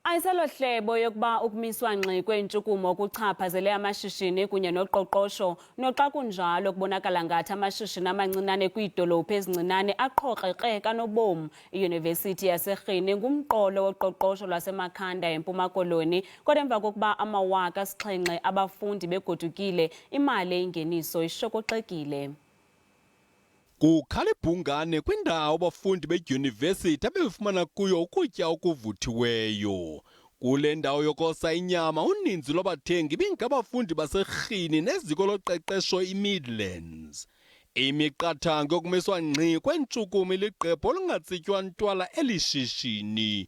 Ayiselohlebo yokuba ukumiswa ngxi kweentshukumo kuchaphazele amashishini kunye noqoqosho, noxa kunjalo kubonakala ngathi amashishini amancinane kwiidolophu ezincinane aqhokreke kanobom. iUniversity yaseRhini ngumqolo woqoqosho lwaseMakhanda eMpuma Koloni, kodwa emva kokuba 7,000 abafundi begodukile, imali eyingeniso ishokoxekile. Kukhala ibhungane kwindawo abafundi bedyunivesithi abefumana kuyo ukutya okuvuthiweyo. Kule ndawo yokosa inyama uninzi lwabathengi bingabafundi baseRhini neziko loqeqesho iMidlands. Imiqathango yokumiswa ngxi kweentshukumo liqephu olungatsitywa ntwala elishishini.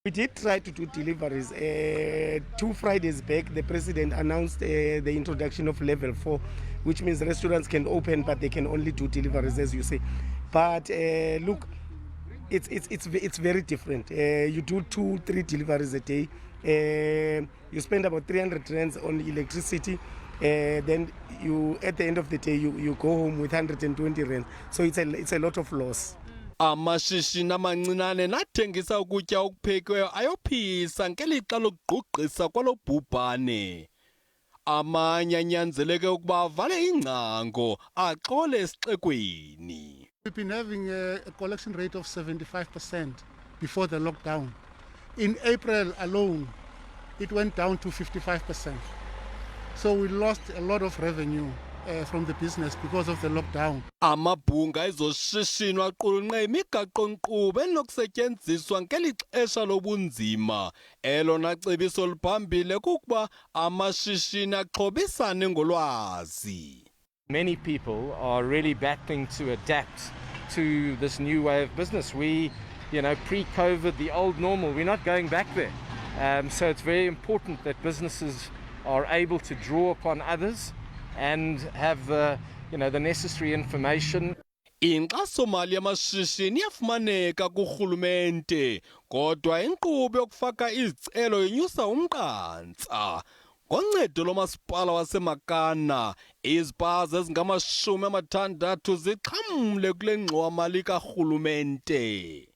We did try to do deliveries. 2 Fridays back, the president announced the introduction of level 4, which means restaurants can open, but they can only do deliveries, as you say. But look, it's very different. You do 2-3 deliveries a day. You spend about 300 rands on electricity. Then you, at the end of the day, you go home with 120 rands. So it's a lot of loss. Amashishini amancinane nathengisa ukutya okuphekiweyo ayophisa ngelixa lokugqugqisa kwalo bhubhane. Amanye anyanzeleke ukuba avale ingcango axole esixekweni. We've been having a collection rate of 75% before the lockdown. In April alone, it went down to 55%. So we lost a lot of revenue from the business because of the lockdown. Amabhunga ezoshishino aqulunqe imigaqo-nkqubo enokusetyenziswa ngeli xesha lobunzima. Elona cebiso liphambili kukuba amashishini axhobisane ngolwazi. Many people are really battling to adapt to this new way of business. Pre-COVID, the old normal, we're not going back there. So it's very important that businesses are able to draw upon others and have the necessary information. Inkxaso-mali yamashishini iyafumaneka kurhulumente, kodwa inkqubo yokufaka izicelo inyusa umnqantsa. Ngoncedo lomasipala waseMakana, izipaza ezingama-60 zixhamle kule ngxowa-mali karhulumente.